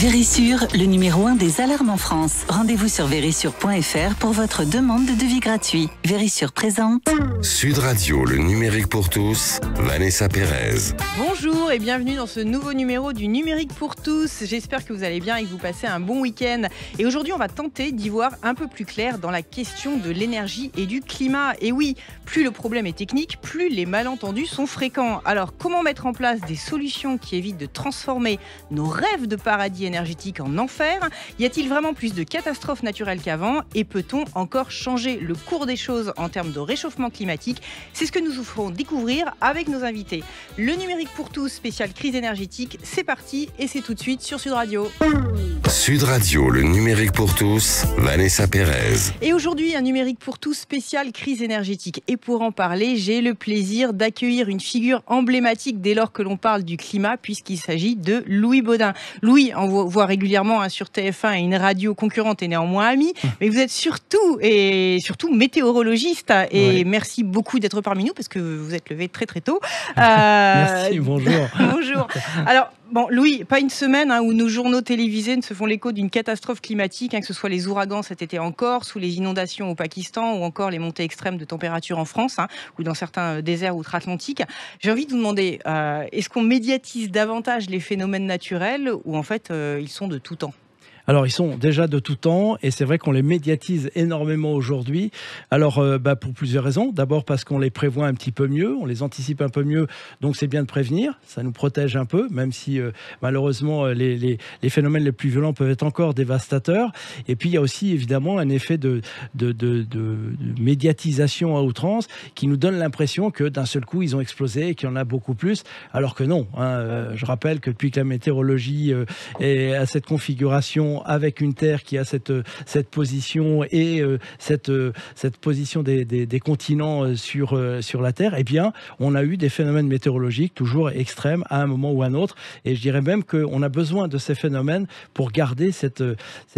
Vérissure, le numéro 1 des alarmes en France. Rendez-vous sur vérissure.fr pour votre demande de devis gratuit. Vérissure présente. Sud Radio, le numérique pour tous, Vanessa Pérez. Bonjour et bienvenue dans ce nouveau numéro du numérique pour tous. J'espère que vous allez bien et que vous passez un bon week-end. Et aujourd'hui, on va tenter d'y voir un peu plus clair dans la question de l'énergie et du climat. Et oui, plus le problème est technique, plus les malentendus sont fréquents. Alors, comment mettre en place des solutions qui évitent de transformer nos rêves de paradis énergétique en enfer? Y a-t-il vraiment plus de catastrophes naturelles qu'avant? Et peut-on encore changer le cours des choses en termes de réchauffement climatique? C'est ce que nous vous ferons découvrir avec nos invités. Le numérique pour tous, spécial crise énergétique, c'est parti et c'est tout de suite sur Sud Radio. Sud Radio, le numérique pour tous, Vanessa Pérez. Et aujourd'hui, un numérique pour tous spécial crise énergétique. Et pour en parler, j'ai le plaisir d'accueillir une figure emblématique dès lors que l'on parle du climat, puisqu'il s'agit de Louis Baudin. Louis, on voit régulièrement sur TF1 et une radio concurrente et néanmoins amie, mais vous êtes surtout météorologiste. Et oui, merci beaucoup d'être parmi nous parce que vous êtes levé très très tôt. Merci, bonjour. Bonjour. Alors, bon, Louis, pas une semaine où nos journaux télévisés ne se font l'écho d'une catastrophe climatique, que ce soit les ouragans cet été en Corse, ou les inondations au Pakistan, ou encore les montées extrêmes de température en France, ou dans certains déserts outre-Atlantique. J'ai envie de vous demander, est-ce qu'on médiatise davantage les phénomènes naturels, ou en fait, ils sont de tout temps ? Alors, ils sont déjà de tout temps et c'est vrai qu'on les médiatise énormément aujourd'hui. Alors, pour plusieurs raisons. D'abord parce qu'on les prévoit un petit peu mieux, on les anticipe un peu mieux, donc c'est bien de prévenir. Ça nous protège un peu, même si malheureusement les phénomènes les plus violents peuvent être encore dévastateurs. Et puis, il y a aussi évidemment un effet de médiatisation à outrance qui nous donne l'impression que d'un seul coup, ils ont explosé et qu'il y en a beaucoup plus, alors que non. Je rappelle que depuis que la météorologie est à cette configuration, avec une Terre qui a cette position et cette position des continents sur la Terre, eh bien, on a eu des phénomènes météorologiques toujours extrêmes à un moment ou à un autre. Et je dirais même qu'on a besoin de ces phénomènes pour garder cet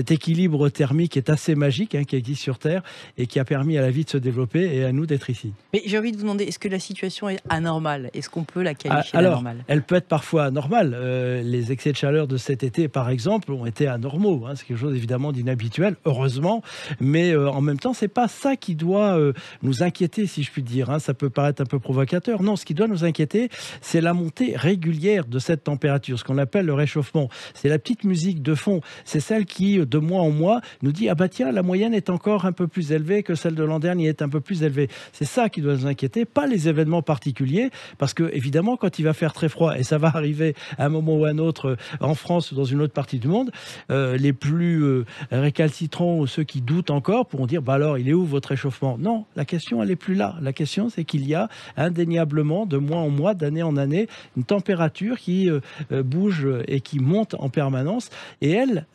équilibre thermique qui est assez magique, qui existe sur Terre et qui a permis à la vie de se développer et à nous d'être ici. Mais j'ai envie de vous demander, est-ce que la situation est anormale? Est-ce qu'on peut la qualifier d'anormale? Elle peut être parfois anormale. Les excès de chaleur de cet été, par exemple, ont été anormaux. C'est quelque chose évidemment d'inhabituel, heureusement, mais en même temps, c'est pas ça qui doit nous inquiéter, si je puis dire. Ça peut paraître un peu provocateur. Non, ce qui doit nous inquiéter, c'est la montée régulière de cette température, ce qu'on appelle le réchauffement. C'est la petite musique de fond. C'est celle qui, de mois en mois, nous dit « Ah bah tiens, la moyenne est encore un peu plus élevée que celle de l'an dernier, est un peu plus élevée. » C'est ça qui doit nous inquiéter, pas les événements particuliers, parce que évidemment, quand il va faire très froid, et ça va arriver à un moment ou à un autre en France ou dans une autre partie du monde, les plus récalcitrants ou ceux qui doutent encore pourront dire bah alors il est où votre réchauffement? Non, la question elle est plus là. La question c'est qu'il y a indéniablement de mois en mois, d'année en année, une température qui bouge et qui monte en permanence et elle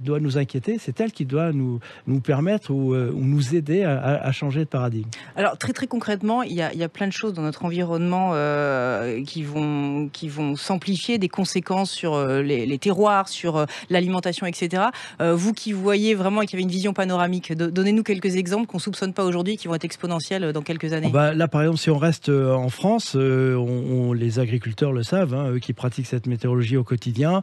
doit nous inquiéter. C'est elle qui doit nous permettre ou nous aider à changer de paradigme. Alors très très concrètement, il y a plein de choses dans notre environnement qui vont s'amplifier, des conséquences sur les terroirs, sur l'alimentation, etc. Vous qui voyez vraiment et qui avez une vision panoramique, donnez-nous quelques exemples qu'on ne soupçonne pas aujourd'hui qui vont être exponentiels dans quelques années. Là, par exemple, si on reste en France, les agriculteurs le savent, eux qui pratiquent cette météorologie au quotidien,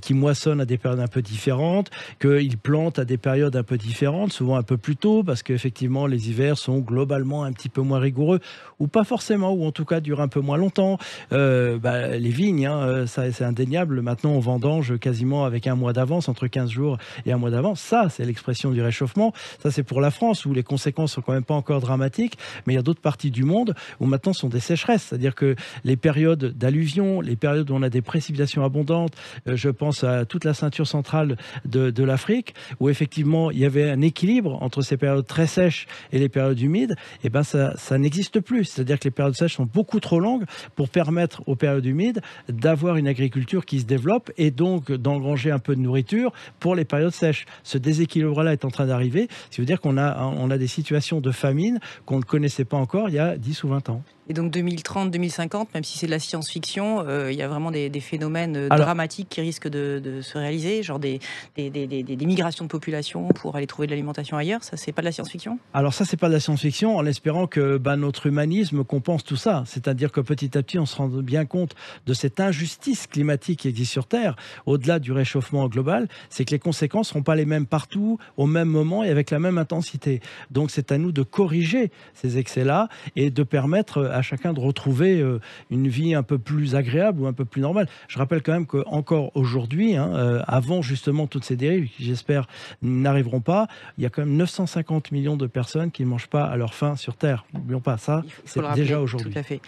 qui moissonnent à des périodes un peu différentes, qu'ils plantent à des périodes un peu différentes, souvent un peu plus tôt, parce qu'effectivement, les hivers sont globalement un petit peu moins rigoureux, ou pas forcément, ou en tout cas durent un peu moins longtemps. Les vignes, ça, c'est indéniable. Maintenant, on vendange quasiment avec un mois d'avance, entre 15 jours et un mois d'avance. Ça, c'est l'expression du réchauffement. Ça, c'est pour la France, où les conséquences sont quand même pas encore dramatiques. Mais il y a d'autres parties du monde où maintenant sont des sécheresses. C'est-à-dire que les périodes d'alluvion, les périodes où on a des précipitations abondantes, je pense à toute la ceinture centrale de l'Afrique, où effectivement, il y avait un équilibre entre ces périodes très sèches et les périodes humides, et ça n'existe plus. C'est-à-dire que les périodes sèches sont beaucoup trop longues pour permettre aux périodes humides d'avoir une agriculture qui se développe et donc d'engranger un peu de nourriture pour les périodes sèches. Ce déséquilibre-là est en train d'arriver, ce qui veut dire qu'on a des situations de famine qu'on ne connaissait pas encore il y a 10 ou 20 ans. Et donc 2030-2050, même si c'est de la science-fiction, il y a vraiment des phénomènes dramatiques qui risquent de se réaliser, genre des migrations de population pour aller trouver de l'alimentation ailleurs. Ça, c'est pas de la science-fiction? Alors ça, c'est pas de la science-fiction, en espérant que notre humanisme compense tout ça. C'est-à-dire que petit à petit, on se rend bien compte de cette injustice climatique qui existe sur Terre, au-delà du réchauffement global, c'est que les conséquences ne seront pas les mêmes partout, au même moment et avec la même intensité. Donc c'est à nous de corriger ces excès-là et de permettre à chacun de retrouver une vie un peu plus agréable ou un peu plus normale. Je rappelle quand même qu'encore aujourd'hui, avant justement toutes ces dérives, qui j'espère n'arriveront pas, il y a quand même 950 millions de personnes qui ne mangent pas à leur faim sur Terre. N'oublions pas ça, c'est déjà aujourd'hui. Tout à fait.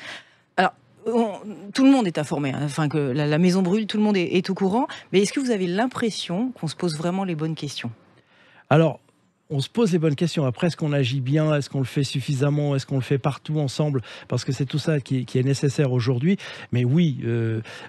Alors, tout le monde est informé, enfin que la maison brûle, tout le monde est au courant, mais est-ce que vous avez l'impression qu'on se pose vraiment les bonnes questions? Alors, on se pose les bonnes questions. Après, est-ce qu'on agit bien? Est-ce qu'on le fait suffisamment? Est-ce qu'on le fait partout ensemble? Parce que c'est tout ça qui est nécessaire aujourd'hui. Mais oui,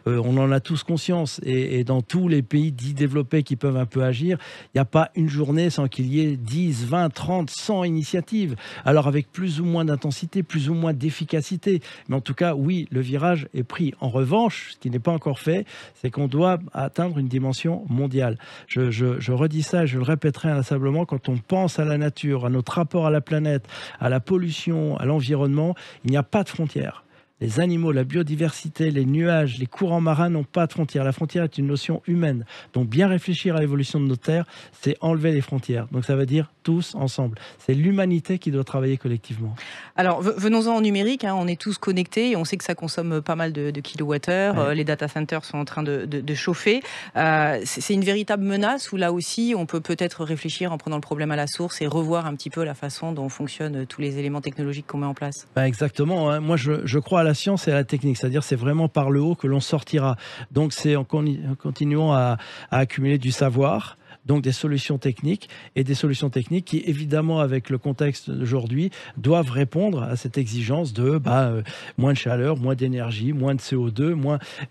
on en a tous conscience. Et dans tous les pays dits développés qui peuvent un peu agir, il n'y a pas une journée sans qu'il y ait 10, 20, 30, 100 initiatives. Alors avec plus ou moins d'intensité, plus ou moins d'efficacité. Mais en tout cas, oui, le virage est pris. En revanche, ce qui n'est pas encore fait, c'est qu'on doit atteindre une dimension mondiale. Je redis ça et je le répéterai inlassablement, quand on pense à la nature, à notre rapport à la planète, à la pollution, à l'environnement, il n'y a pas de frontières. Les animaux, la biodiversité, les nuages, les courants marins n'ont pas de frontières. La frontière est une notion humaine. Donc bien réfléchir à l'évolution de nos terres, c'est enlever les frontières. Donc ça veut dire tous ensemble. C'est l'humanité qui doit travailler collectivement. Alors venons-en au numérique, on est tous connectés et on sait que ça consomme pas mal de kilowattheures. Ouais. Les data centers sont en train de chauffer. C'est une véritable menace où là aussi on peut peut-être réfléchir en prenant le problème à la source et revoir un petit peu la façon dont fonctionnent tous les éléments technologiques qu'on met en place. Exactement. Moi je crois à la science et à la technique, c'est-à-dire c'est vraiment par le haut que l'on sortira. Donc c'est en continuant à accumuler du savoir, donc des solutions techniques, et des solutions techniques qui, évidemment, avec le contexte d'aujourd'hui, doivent répondre à cette exigence de moins de chaleur, moins d'énergie, moins de CO2,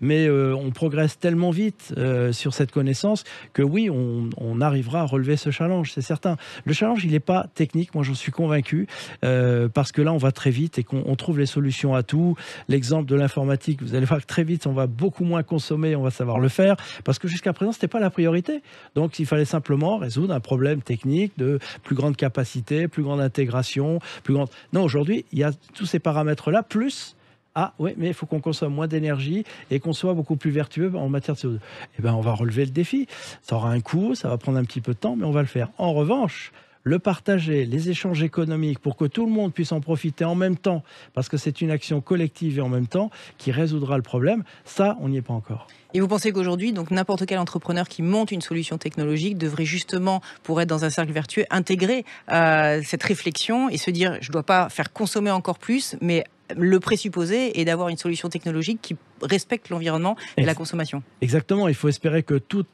mais on progresse tellement vite sur cette connaissance que oui, on arrivera à relever ce challenge, c'est certain. Le challenge, il n'est pas technique, moi j'en suis convaincu, parce que là, on va très vite et qu'on trouve les solutions à tout. L'exemple de l'informatique, vous allez voir que très vite, on va beaucoup moins consommer, on va savoir le faire, parce que jusqu'à présent, ce n'était pas la priorité. Donc, il fallait simplement résoudre un problème technique de plus grande capacité, plus grande intégration, Non, aujourd'hui, il y a tous ces paramètres-là, plus... Ah oui, mais il faut qu'on consomme moins d'énergie et qu'on soit beaucoup plus vertueux en matière de CO2. Eh bien, on va relever le défi. Ça aura un coût, ça va prendre un petit peu de temps, mais on va le faire. En revanche, le partager, les échanges économiques pour que tout le monde puisse en profiter en même temps, parce que c'est une action collective et en même temps qui résoudra le problème, ça, on n'y est pas encore. Et vous pensez qu'aujourd'hui, donc n'importe quel entrepreneur qui monte une solution technologique devrait justement, pour être dans un cercle vertueux, intégrer cette réflexion et se dire, je ne dois pas faire consommer encore plus, mais le présupposé est d'avoir une solution technologique qui respecte l'environnement et la consommation. Exactement, il faut espérer que tout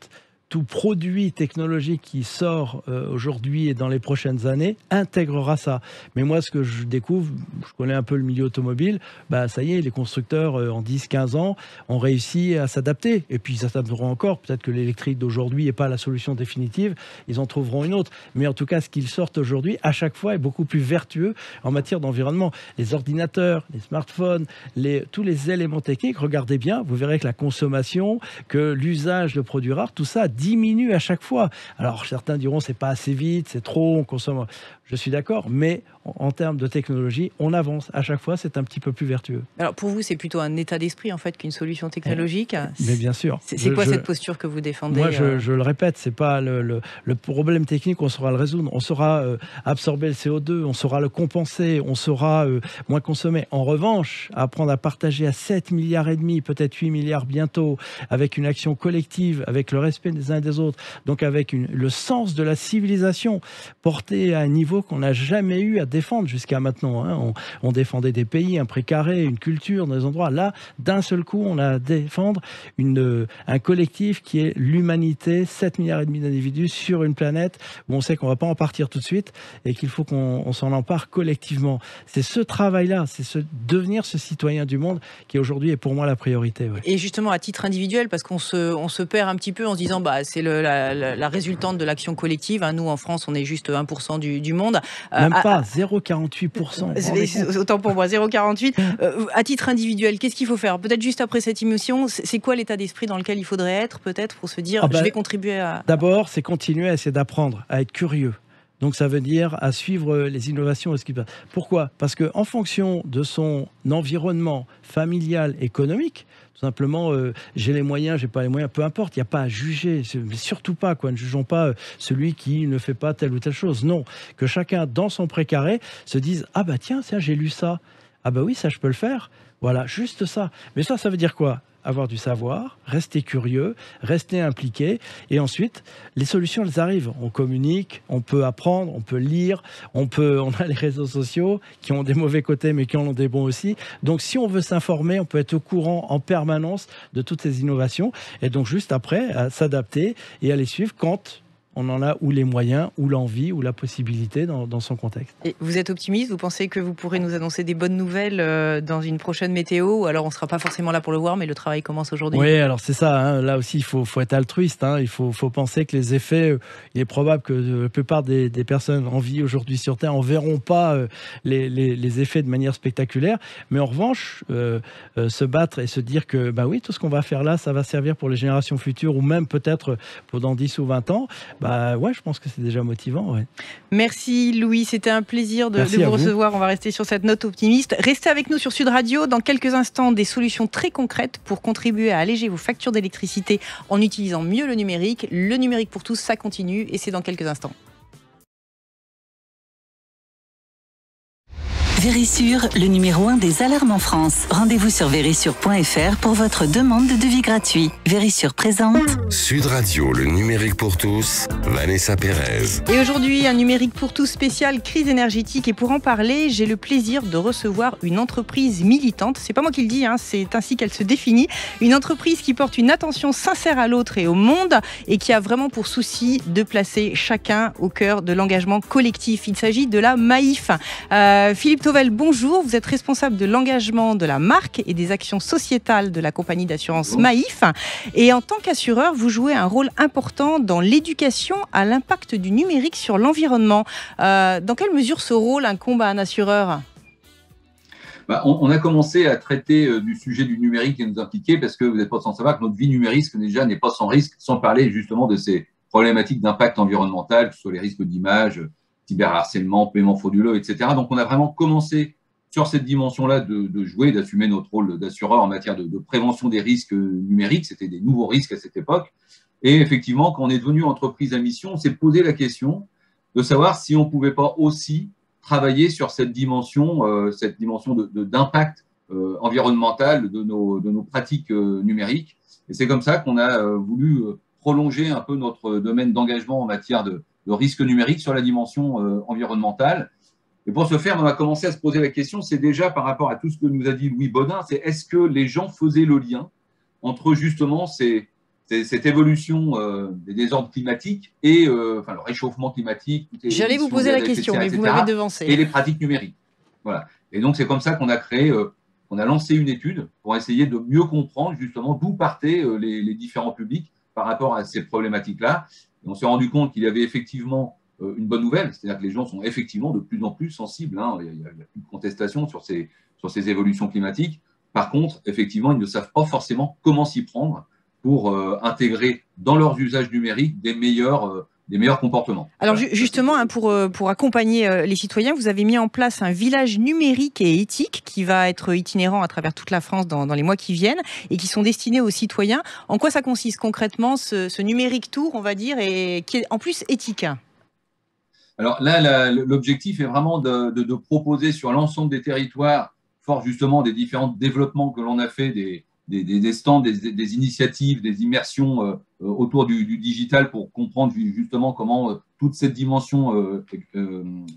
produit technologique qui sort aujourd'hui et dans les prochaines années intégrera ça. Mais moi, ce que je découvre, je connais un peu le milieu automobile, ça y est, les constructeurs, en 10-15 ans, ont réussi à s'adapter. Et puis, ils s'adapteront encore. Peut-être que l'électrique d'aujourd'hui n'est pas la solution définitive. Ils en trouveront une autre. Mais en tout cas, ce qu'ils sortent aujourd'hui, à chaque fois, est beaucoup plus vertueux en matière d'environnement. Les ordinateurs, les smartphones, tous les éléments techniques, regardez bien, vous verrez que la consommation, que l'usage de produits rares, tout ça diminue à chaque fois. Alors certains diront c'est pas assez vite, c'est trop, on consomme. Je suis d'accord, mais en termes de technologie, on avance. À chaque fois, c'est un petit peu plus vertueux. Alors pour vous, c'est plutôt un état d'esprit en fait qu'une solution technologique. Mais bien sûr. C'est quoi cette posture que vous défendez? Moi, je le répète, c'est pas le problème technique, on saura le résoudre. On saura absorber le CO2, on saura le compenser, on saura moins consommer. En revanche, apprendre à partager à 7,5 milliards, peut-être 8 milliards bientôt, avec une action collective, avec le respect des uns et des autres, donc avec le sens de la civilisation porté à un niveau qu'on n'a jamais eu à défendre jusqu'à maintenant. On défendait des pays, un précaré, une culture, dans des endroits. Là, d'un seul coup, on a à défendre un collectif qui est l'humanité, 7,5 milliards d'individus sur une planète où on sait qu'on ne va pas en partir tout de suite et qu'il faut qu'on s'en empare collectivement. C'est ce travail-là, c'est devenir ce citoyen du monde qui aujourd'hui est pour moi la priorité. Ouais. Et justement, à titre individuel, parce qu'on se perd un petit peu en se disant la résultante de l'action collective. Hein. Nous, en France, on est juste 1% du monde. Même pas, 0,48%. Autant pour moi, 0,48. À titre individuel, qu'est-ce qu'il faut faire? Peut-être juste après cette émission, c'est quoi l'état d'esprit dans lequel il faudrait être, peut-être, pour se dire, je vais contribuer à... D'abord, c'est continuer à essayer d'apprendre, à être curieux. Donc ça veut dire à suivre les innovations. Pourquoi? Parce qu'en fonction de son environnement familial, économique, tout simplement, j'ai les moyens, j'ai pas les moyens, peu importe, il n'y a pas à juger, mais surtout pas, quoi. Ne jugeons pas celui qui ne fait pas telle ou telle chose. Non, que chacun, dans son précaré, se dise « Ah bah tiens, j'ai lu ça. Ah bah oui, ça je peux le faire. » Voilà, juste ça. Mais ça veut dire quoi? Avoir du savoir, rester curieux, rester impliqué, et ensuite, les solutions, elles arrivent. On communique, on peut apprendre, on peut lire, on a les réseaux sociaux qui ont des mauvais côtés, mais qui en ont des bons aussi. Donc, si on veut s'informer, on peut être au courant en permanence de toutes ces innovations, et donc juste après, à s'adapter et à les suivre quand on en a ou les moyens, ou l'envie, ou la possibilité dans son contexte. Et vous êtes optimiste? Vous pensez que vous pourrez nous annoncer des bonnes nouvelles dans une prochaine météo? Ou alors on ne sera pas forcément là pour le voir, mais le travail commence aujourd'hui? Oui, alors c'est ça. Hein. Là aussi, il faut être altruiste. Hein. Il faut penser que les effets, il est probable que la plupart des personnes en vie aujourd'hui sur Terre ne verront pas les effets de manière spectaculaire. Mais en revanche, se battre et se dire que bah oui, tout ce qu'on va faire là, ça va servir pour les générations futures, ou même peut-être pour dans 10 ou 20 ans, ouais, je pense que c'est déjà motivant. Ouais. Merci Louis, c'était un plaisir de vous recevoir. On va rester sur cette note optimiste. Restez avec nous sur Sud Radio. Dans quelques instants, des solutions très concrètes pour contribuer à alléger vos factures d'électricité en utilisant mieux le numérique. Le numérique pour tous, ça continue et c'est dans quelques instants. Vérissure, le numéro 1 des alarmes en France. Rendez-vous sur vérissure.fr pour votre demande de devis gratuit. Vérissure présente Sud Radio, le numérique pour tous, Vanessa Pérez. Et aujourd'hui, un numérique pour tous spécial crise énergétique. Et pour en parler, j'ai le plaisir de recevoir une entreprise militante. C'est pas moi qui le dis, hein, c'est ainsi qu'elle se définit. Une entreprise qui porte une attention sincère à l'autre et au monde et qui a vraiment pour souci de placer chacun au cœur de l'engagement collectif. Il s'agit de la Maïf. Philippe Tovel, bonjour. Vous êtes responsable de l'engagement de la marque et des actions sociétales de la compagnie d'assurance Maïf. Et en tant qu'assureur, vous jouez un rôle important dans l'éducation à l'impact du numérique sur l'environnement. Dans quelle mesure ce rôle incombe à un assureur ? On a commencé à traiter du sujet du numérique et nous impliquer parce que vous n'êtes pas sans savoir que notre vie numérique déjà n'est pas sans risque, sans parler justement de ces problématiques d'impact environnemental, que ce soit les risques d'image, cyberharcèlement, paiement frauduleux, etc. Donc, on a vraiment commencé sur cette dimension-là de jouer, d'assumer notre rôle d'assureur en matière de prévention des risques numériques. C'était des nouveaux risques à cette époque. Et effectivement, quand on est devenu entreprise à mission, on s'est posé la question de savoir si on ne pouvait pas aussi travailler sur cette dimension d'impact environnemental de nos pratiques numériques. Et c'est comme ça qu'on a voulu prolonger un peu notre domaine d'engagement en matière de risque numérique sur la dimension environnementale. Et pour ce faire, on a commencé à se poser la question, c'est déjà par rapport à tout ce que nous a dit Louis Baudin, c'est est-ce que les gens faisaient le lien entre justement cette évolution des désordres climatiques et le réchauffement climatique. J'allais vous poser la question, mais vous m'avez devancé. Et les pratiques numériques. Voilà. Et donc, c'est comme ça qu'on a créé, on a lancé une étude pour essayer de mieux comprendre justement d'où partaient les différents publics par rapport à ces problématiques-là. Et on s'est rendu compte qu'il y avait effectivement une bonne nouvelle, c'est-à-dire que les gens sont effectivement de plus en plus sensibles. Hein, il n'y a plus de contestation sur ces évolutions climatiques. Par contre, effectivement, ils ne savent pas forcément comment s'y prendre pour intégrer dans leurs usages numériques des meilleurs comportements. Alors justement, hein, pour accompagner les citoyens, vous avez mis en place un village numérique et éthique qui va être itinérant à travers toute la France dans les mois qui viennent et qui sont destinés aux citoyens. En quoi ça consiste concrètement ce numérique tour, on va dire, et qui est en plus éthique? Alors là, l'objectif est vraiment de proposer sur l'ensemble des territoires, fort justement des différents développements que l'on a fait, des stands, des initiatives, des immersions autour du digital pour comprendre justement comment toute cette dimension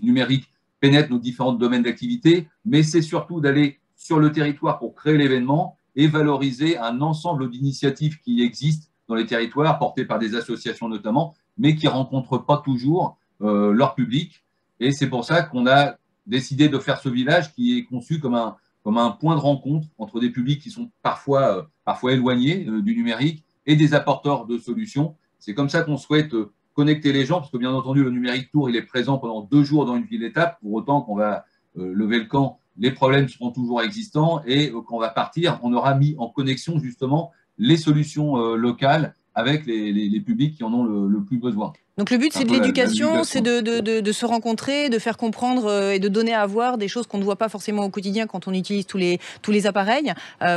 numérique pénètre nos différents domaines d'activité, mais c'est surtout d'aller sur le territoire pour créer l'événement et valoriser un ensemble d'initiatives qui existent dans les territoires, portées par des associations notamment, mais qui ne rencontrent pas toujours leur public. Et c'est pour ça qu'on a décidé de faire ce village qui est conçu comme un point de rencontre entre des publics qui sont parfois éloignés du numérique et des apporteurs de solutions. C'est comme ça qu'on souhaite connecter les gens, parce que bien entendu, le numérique tour, il est présent pendant 2 jours dans une ville-étape, pour autant qu'on va lever le camp, les problèmes seront toujours existants, et quand on va partir, on aura mis en connexion justement les solutions locales avec les publics qui en ont le plus besoin. Donc le but, c'est de l'éducation, c'est de se rencontrer, de faire comprendre et de donner à voir des choses qu'on ne voit pas forcément au quotidien quand on utilise tous les appareils,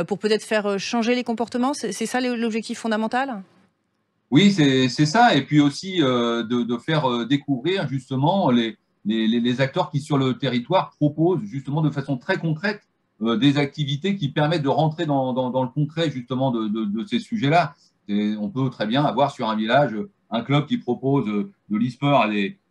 pour peut-être faire changer les comportements. C'est ça l'objectif fondamental ? Oui, c'est ça. Et puis aussi de faire découvrir justement les acteurs qui, sur le territoire, proposent justement de façon très concrète des activités qui permettent de rentrer dans le concret justement de ces sujets-là. On peut très bien avoir sur un village un club qui propose de l'e-sport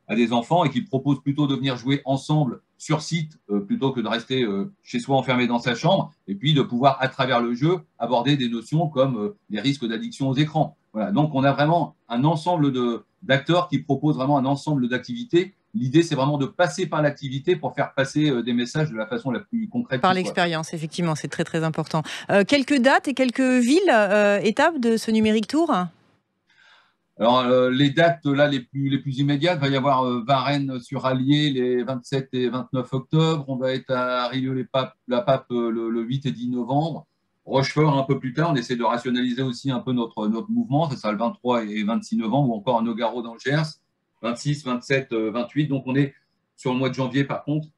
à des enfants et qui propose plutôt de venir jouer ensemble sur site plutôt que de rester chez soi enfermé dans sa chambre, et puis de pouvoir, à travers le jeu, aborder des notions comme les risques d'addiction aux écrans. Voilà. Donc, on a vraiment un ensemble d'acteurs qui proposent vraiment un ensemble d'activités. L'idée, c'est vraiment de passer par l'activité pour faire passer des messages de la façon la plus concrète. Par l'expérience, effectivement, c'est très très important. Quelques dates et quelques villes, étapes de ce numérique tour ? Alors, les dates là les plus immédiates, il va y avoir Varennes-sur-Allier les 27 et 29 octobre. On va être à Rieux-la-Pape le 8 et 10 novembre. Rochefort un peu plus tard. On essaie de rationaliser aussi un peu notre mouvement. Ça sera le 23 et 26 novembre, ou encore à Nogaro dans le Gers, 26, 27, 28. Donc, on est sur le mois de janvier par contre,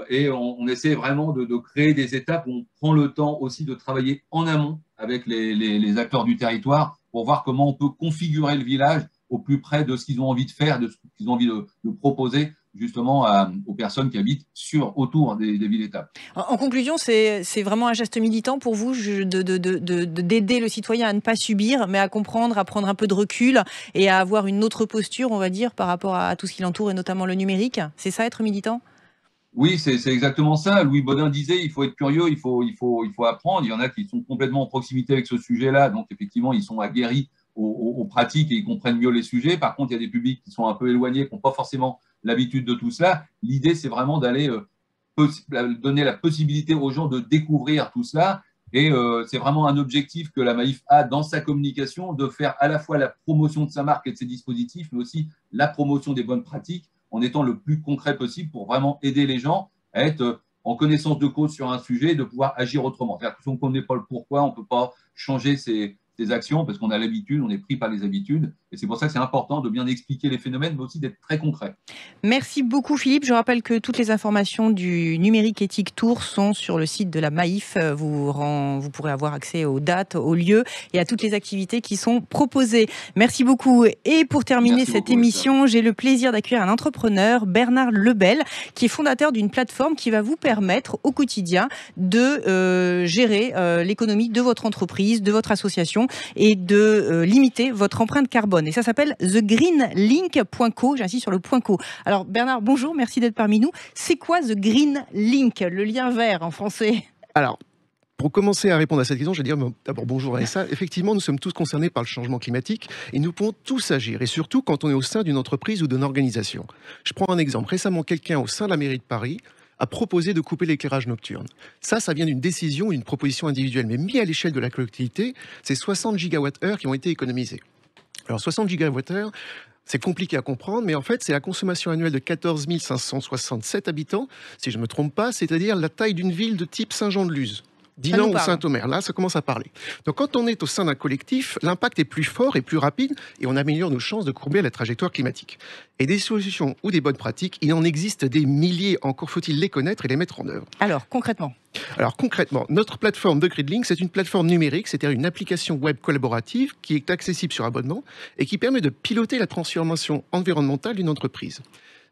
et on essaie vraiment de créer des étapes où on prend le temps aussi de travailler en amont avec les acteurs du territoire pour voir comment on peut configurer le village au plus près de ce qu'ils ont envie de faire, de ce qu'ils ont envie de proposer justement aux personnes qui habitent autour des villes-étapes. En conclusion, c'est vraiment un geste militant pour vous d'aider le citoyen à ne pas subir, mais à comprendre, à prendre un peu de recul et à avoir une autre posture, on va dire, par rapport à tout ce qui l'entoure et notamment le numérique. C'est ça, être militant ? Oui, c'est exactement ça. Louis Baudin disait, il faut être curieux, il faut apprendre. Il y en a qui sont complètement en proximité avec ce sujet-là, donc effectivement, ils sont aguerris aux pratiques et ils comprennent mieux les sujets. Par contre, il y a des publics qui sont un peu éloignés, qui n'ont pas forcément l'habitude de tout cela. L'idée, c'est vraiment d'aller donner la possibilité aux gens de découvrir tout cela. Et c'est vraiment un objectif que la Maïf a dans sa communication, de faire à la fois la promotion de sa marque et de ses dispositifs, mais aussi la promotion des bonnes pratiques, en étant le plus concret possible pour vraiment aider les gens à être en connaissance de cause sur un sujet et de pouvoir agir autrement. C'est-à-dire que si on ne connaît pas le pourquoi, on ne peut pas changer ses actions parce qu'on a l'habitude, on est pris par les habitudes. Et c'est pour ça que c'est important de bien expliquer les phénomènes, mais aussi d'être très concret. Merci beaucoup Philippe. Je rappelle que toutes les informations du Numérique Éthique Tour sont sur le site de la Maïf. Vous pourrez avoir accès aux dates, aux lieux et à toutes les activités qui sont proposées. Merci beaucoup. Et pour terminer cette émission, j'ai le plaisir d'accueillir un entrepreneur, Bernard Lebel, qui est fondateur d'une plateforme qui va vous permettre au quotidien de gérer l'économie de votre entreprise, de votre association et de limiter votre empreinte carbone. Et ça s'appelle thegreenlink.co. J'insiste sur le .co. Alors Bernard, bonjour, merci d'être parmi nous. C'est quoi The Green Link, le lien vert en français ? Alors, pour commencer à répondre à cette question, je vais dire d'abord bonjour Vanessa. Effectivement, nous sommes tous concernés par le changement climatique et nous pouvons tous agir, et surtout quand on est au sein d'une entreprise ou d'une organisation. Je prends un exemple. Récemment, quelqu'un au sein de la mairie de Paris a proposé de couper l'éclairage nocturne. Ça vient d'une décision, une proposition individuelle, mais mis à l'échelle de la collectivité, c'est 60 gigawattheures qui ont été économisés. Alors 60 gigawattheures, c'est compliqué à comprendre, mais en fait, c'est la consommation annuelle de 14 567 habitants, si je ne me trompe pas, c'est-à-dire la taille d'une ville de type Saint-Jean-de-Luz. Dinan ou Saint-Omer, là, ça commence à parler. Donc, quand on est au sein d'un collectif, l'impact est plus fort et plus rapide et on améliore nos chances de courber la trajectoire climatique. Et des solutions ou des bonnes pratiques, il en existe des milliers, encore faut-il les connaître et les mettre en œuvre. Alors, concrètement, notre plateforme The Green Link, c'est une plateforme numérique, c'est-à-dire une application web collaborative qui est accessible sur abonnement et qui permet de piloter la transformation environnementale d'une entreprise.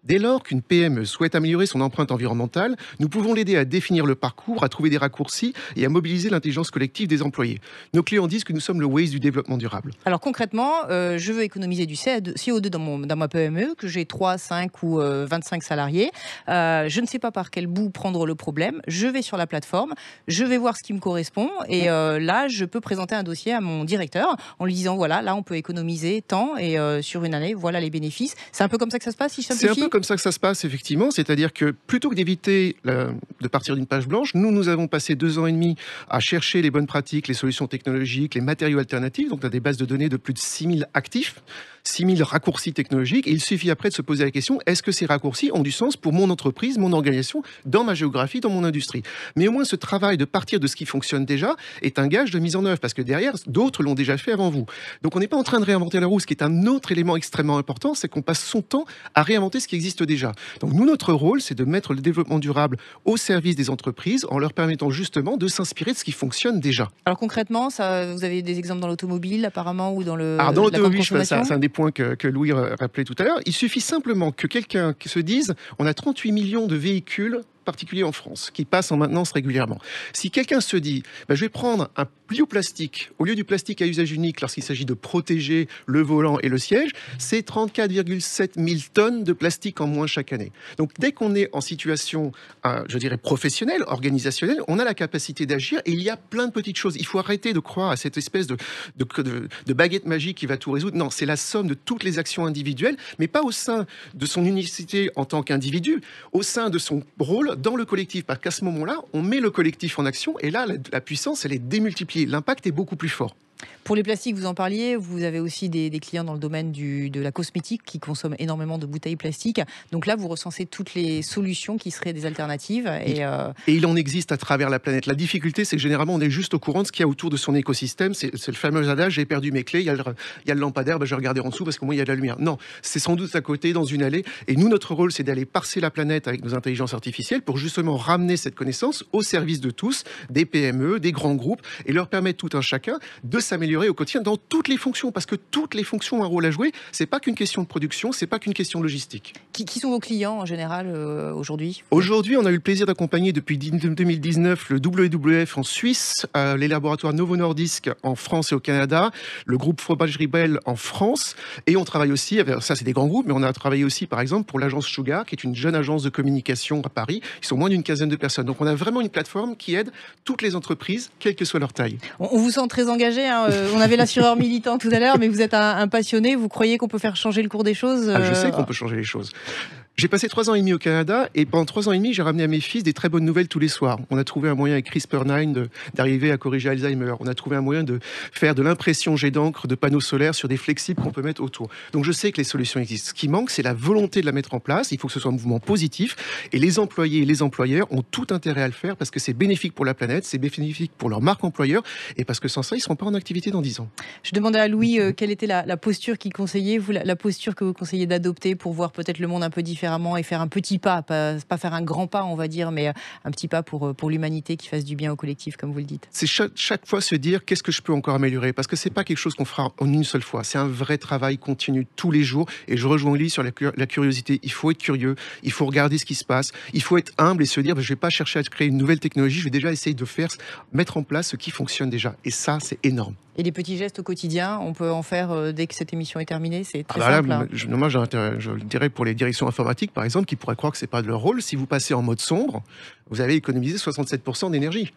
Dès lors qu'une PME souhaite améliorer son empreinte environnementale, nous pouvons l'aider à définir le parcours, à trouver des raccourcis et à mobiliser l'intelligence collective des employés. Nos clients disent que nous sommes le Waze du développement durable. Alors concrètement, je veux économiser du CO2 dans ma PME, que j'ai 3, 5 ou 25 salariés. Je ne sais pas par quel bout prendre le problème. Je vais sur la plateforme, je vais voir ce qui me correspond et là, je peux présenter un dossier à mon directeur en lui disant voilà, là, on peut économiser tant et sur une année, voilà les bénéfices. C'est un peu comme ça que ça se passe si je simplifie ? peu comme ça que ça se passe, effectivement. C'est-à-dire que plutôt que d'éviter de partir d'une page blanche, nous avons passé 2 ans et demi à chercher les bonnes pratiques, les solutions technologiques, les matériaux alternatifs. Donc, on a des bases de données de plus de 6000 actifs, 6000 raccourcis technologiques. Et il suffit après de se poser la question, est-ce que ces raccourcis ont du sens pour mon entreprise, mon organisation, dans ma géographie, dans mon industrie? Mais au moins, ce travail de partir de ce qui fonctionne déjà est un gage de mise en œuvre, parce que derrière, d'autres l'ont déjà fait avant vous. Donc, on n'est pas en train de réinventer la roue. Ce qui est un autre élément extrêmement important, c'est qu'on passe son temps à réinventer ce qui existe déjà. Donc, nous, notre rôle, c'est de mettre le développement durable au service des entreprises en leur permettant justement de s'inspirer de ce qui fonctionne déjà. Alors concrètement, vous avez des exemples dans l'automobile apparemment ou dans le dans l'automobile, c'est un des points que Louis rappelait tout à l'heure. Il suffit simplement que quelqu'un se dise on a 38 millions de véhicules particulier en France, qui passent en maintenance régulièrement. Si quelqu'un se dit, je vais prendre un bioplastique, au lieu du plastique à usage unique, lorsqu'il s'agit de protéger le volant et le siège, c'est 34,7 000 tonnes de plastique en moins chaque année. Donc dès qu'on est en situation, je dirais, professionnelle, organisationnelle, on a la capacité d'agir et il y a plein de petites choses. Il faut arrêter de croire à cette espèce de baguette magique qui va tout résoudre. Non, c'est la somme de toutes les actions individuelles, mais pas au sein de son unicité en tant qu'individu, au sein de son rôle dans le collectif, parce qu'à ce moment-là, on met le collectif en action et là, la puissance, elle est démultipliée. L'impact est beaucoup plus fort. Pour les plastiques, vous en parliez, vous avez aussi des clients dans le domaine de la cosmétique qui consomment énormément de bouteilles plastiques. Donc là, vous recensez toutes les solutions qui seraient des alternatives. Et il en existe à travers la planète. La difficulté, c'est que généralement, on est juste au courant de ce qu'il y a autour de son écosystème. C'est le fameux adage, j'ai perdu mes clés, il y a le lampadaire, je vais regarder en dessous parce que moi, il y a de la lumière. Non, c'est sans doute à côté, dans une allée. Et nous, notre rôle, c'est d'aller parser la planète avec nos intelligences artificielles pour justement ramener cette connaissance au service de tous, des PME, des grands groupes, et leur permettre tout un chacun de s'améliorer au quotidien dans toutes les fonctions, parce que toutes les fonctions ont un rôle à jouer. C'est pas qu'une question de production, c'est pas qu'une question de logistique. Qui sont vos clients en général aujourd'hui ? Aujourd'hui, on a eu le plaisir d'accompagner depuis 2019 le WWF en Suisse, les laboratoires Novo Nordisk en France et au Canada, le groupe Fromagerie Bell en France, et on travaille aussi, ça c'est des grands groupes, mais on a travaillé aussi par exemple pour l'agence Sugar, qui est une jeune agence de communication à Paris. Ils sont moins d'une quinzaine de personnes. Donc on a vraiment une plateforme qui aide toutes les entreprises, quelle que soit leur taille. On vous sent très engagé, hein. On avait l'assureur militant tout à l'heure, mais vous êtes un passionné. Vous croyez qu'on peut faire changer le cours des choses ? Je sais qu'on peut changer les choses. J'ai passé 3 ans et demi au Canada et pendant 3 ans et demi, j'ai ramené à mes fils des très bonnes nouvelles tous les soirs. On a trouvé un moyen avec CRISPR-9 d'arriver à corriger Alzheimer. On a trouvé un moyen de faire de l'impression jet d'encre de panneaux solaires sur des flexibles qu'on peut mettre autour. Donc je sais que les solutions existent. Ce qui manque, c'est la volonté de la mettre en place. Il faut que ce soit un mouvement positif et les employés et les employeurs ont tout intérêt à le faire parce que c'est bénéfique pour la planète, c'est bénéfique pour leur marque employeur et parce que sans ça, ils ne seront pas en activité dans 10 ans. Je demandais à Louis quelle était la posture qu'il conseillait, vous, la posture que vous conseillez d'adopter pour voir peut-être le monde un peu différemment et faire un petit pas, pas faire un grand pas on va dire, mais un petit pas pour l'humanité qui fasse du bien au collectif comme vous le dites. C'est chaque fois se dire qu'est-ce que je peux encore améliorer, parce que c'est pas quelque chose qu'on fera en une seule fois, c'est un vrai travail continu tous les jours et je rejoins Louis sur la curiosité. Il faut être curieux, il faut regarder ce qui se passe, il faut être humble et se dire je vais pas chercher à créer une nouvelle technologie, je vais déjà essayer de mettre en place ce qui fonctionne déjà et ça c'est énorme. Et les petits gestes au quotidien, on peut en faire dès que cette émission est terminée, c'est très simple. Là, je dirais pour les directions informatiques, par exemple, qui pourraient croire que c'est pas de leur rôle. Si vous passez en mode sombre, vous avez économisé 67% d'énergie.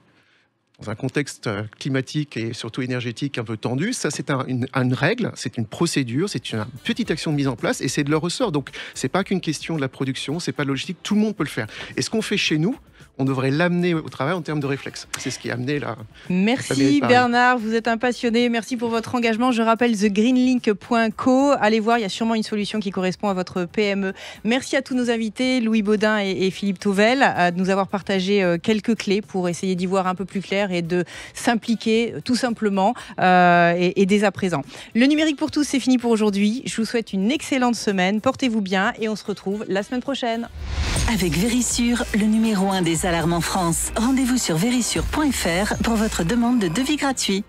Dans un contexte climatique et surtout énergétique un peu tendu, ça c'est une règle, c'est une procédure, c'est une petite action de mise en place et c'est de leur ressort. Donc c'est pas qu'une question de la production, c'est pas de logistique, tout le monde peut le faire. Et ce qu'on fait chez nous, on devrait l'amener au travail en termes de réflexe. C'est ce qui a amené la... Merci Bernard, vous êtes un passionné. Merci pour votre engagement. Je rappelle thegreenlink.co. Allez voir, il y a sûrement une solution qui correspond à votre PME. Merci à tous nos invités, Louis Baudin et Philippe Touvel, de nous avoir partagé quelques clés pour essayer d'y voir un peu plus clair et de s'impliquer tout simplement et dès à présent. Le numérique pour tous, c'est fini pour aujourd'hui. Je vous souhaite une excellente semaine. Portez-vous bien et on se retrouve la semaine prochaine. Avec Vérissure, le numéro 1 des alarmes en France. Rendez-vous sur vérissure.fr pour votre demande de devis gratuit.